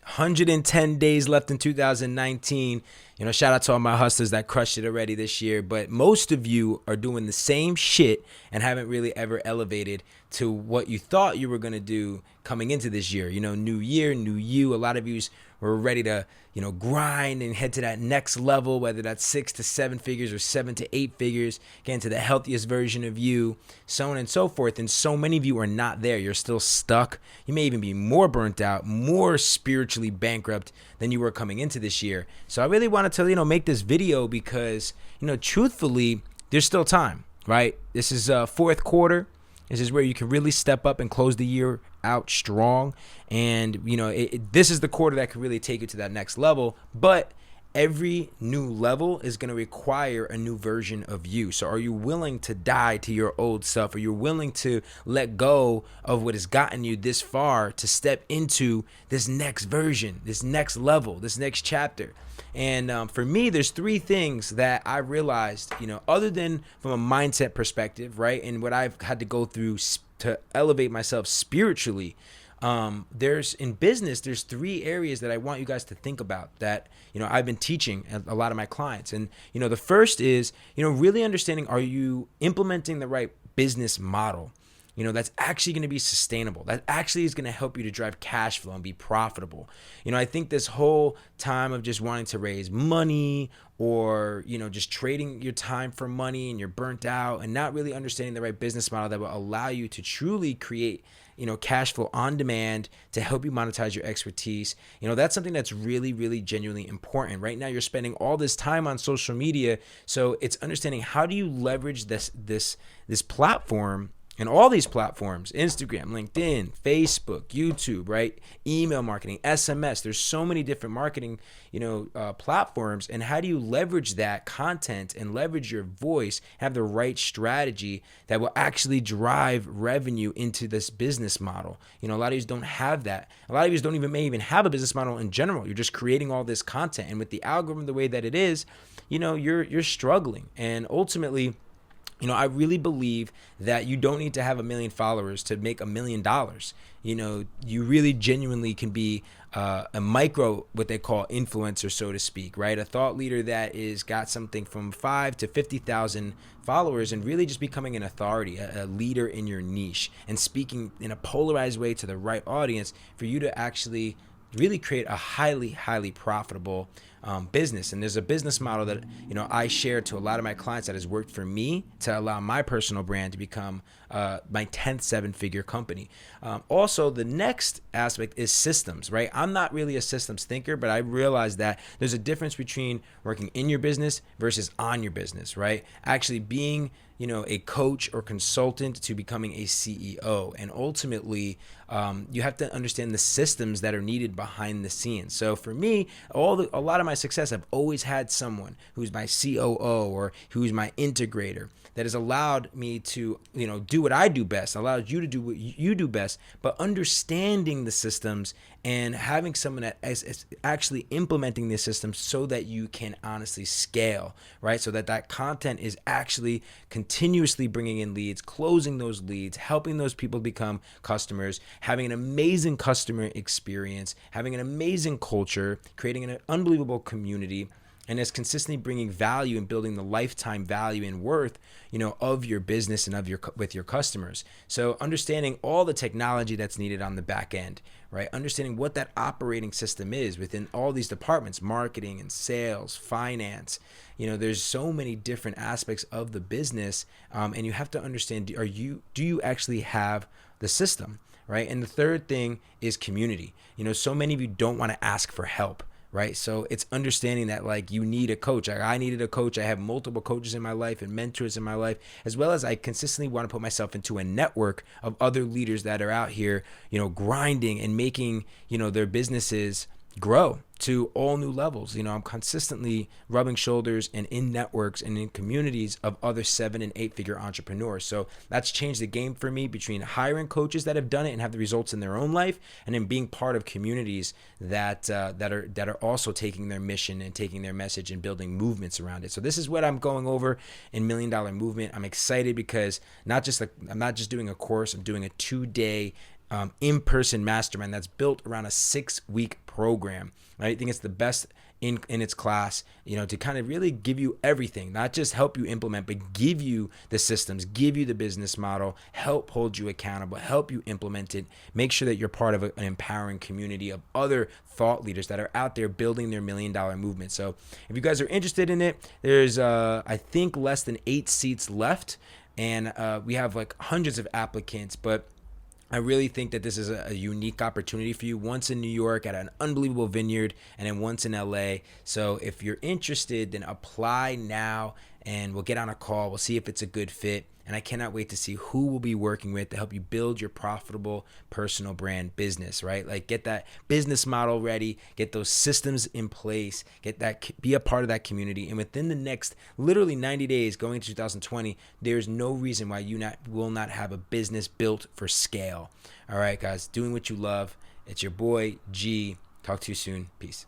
110 days left in 2019. Shout out to all my hustlers that crushed it already this year. But most of you are doing the same shit and haven't really ever elevated to what you thought you were going to do coming into this year. New year, new you. A lot of you were ready to, grind and head to that next level, whether that's 6 to 7 figures or 7 to 8 figures, get into the healthiest version of you, so on and so forth. And so many of you are not there. You're still stuck. You may even be more burnt out, more spiritually bankrupt than you were coming into this year. So I really wanted to, make this video because, truthfully, there's still time, right? This is fourth quarter. This is where you can really step up and close the year out strong. And, this is the quarter that can really take you to that next level. But every new level is going to require a new version of you. So are you willing to die to your old self? Are you willing to let go of what has gotten you this far to step into this next version, this next level, this next chapter? And for me, there's 3 things that I realized, other than from a mindset perspective, right? And what I've had to go through to elevate myself spiritually. In business, there's 3 areas that I want you guys to think about that, I've been teaching a lot of my clients. And, the first is, really understanding, are you implementing the right business model? That's actually going to be sustainable. That actually is going to help you to drive cash flow and be profitable. I think this whole time of just wanting to raise money or, just trading your time for money and you're burnt out and not really understanding the right business model that will allow you to truly create, cash flow on demand to help you monetize your expertise. That's something that's really, really genuinely important. Right now, you're spending all this time on social media. So it's understanding, how do you leverage this platform and all these platforms, Instagram, LinkedIn, Facebook, YouTube, right? Email marketing, SMS. There's so many different marketing, platforms. And how do you leverage that content and leverage your voice, have the right strategy that will actually drive revenue into this business model? A lot of you don't have that. A lot of you may even have a business model in general. You're just creating all this content. And with the algorithm the way that it is, you're struggling. And ultimately, I really believe that you don't need to have 1 million followers to make $1 million. You really genuinely can be a micro, what they call influencer, so to speak, right? A thought leader that is got something from 5 to 50,000 followers and really just becoming an authority, a leader in your niche and speaking in a polarized way to the right audience for you to actually really create a highly, highly profitable business. And there's a business model that, I share to a lot of my clients that has worked for me to allow my personal brand to become my 10th 7-figure company. Also, the next aspect is systems, right? I'm not really a systems thinker, but I realize that there's a difference between working in your business versus on your business, right? Actually being a coach or consultant to becoming a CEO. And ultimately, you have to understand the systems that are needed behind the scenes. So for me, a lot of my success, I've always had someone who's my COO or who's my integrator that has allowed me to, do what I do best, allowed you to do what you do best, but understanding the systems and having someone that is actually implementing the systems so that you can honestly scale, right? So that content is actually continuously bringing in leads, closing those leads, helping those people become customers, having an amazing customer experience, having an amazing culture, creating an unbelievable community, and is consistently bringing value and building the lifetime value and worth, of your business and with your customers. So understanding all the technology that's needed on the back end, right? Understanding what that operating system is within all these departments, marketing and sales, finance. There's so many different aspects of the business, and you have to understand, do you actually have the system, right? And the third thing is community. So many of you don't want to ask for help, right? So it's understanding that you need a coach. I needed a coach. I have multiple coaches in my life and mentors in my life, as well as I consistently want to put myself into a network of other leaders that are out here, grinding and making, their businesses grow to all new levels. I'm consistently rubbing shoulders and in networks and in communities of other 7 and 8 figure entrepreneurs. So that's changed the game for me between hiring coaches that have done it and have the results in their own life, and then being part of communities that are also taking their mission and taking their message and building movements around it. So this is what I'm going over in $1 Million Movement. I'm excited because I'm not just doing a course. I'm doing a 2-day in-person mastermind that's built around a 6-week program. Right? I think it's the best in its class, to kind of really give you everything, not just help you implement, but give you the systems, give you the business model, help hold you accountable, help you implement it, make sure that you're part of an empowering community of other thought leaders that are out there building their $1 million movement. So if you guys are interested in it, there's I think less than 8 seats left, and we have like hundreds of applicants, but I really think that this is a unique opportunity for you. Once in New York at an unbelievable vineyard, and then once in LA. So if you're interested, then apply now, and we'll get on a call. We'll see if it's a good fit. And I cannot wait to see who we'll be working with to help you build your profitable personal brand business, right? Like, get that business model ready, get those systems in place, be a part of that community. And within the next literally 90 days going into 2020, there's no reason why you will not have a business built for scale. All right, guys, doing what you love. It's your boy, G. Talk to you soon. Peace.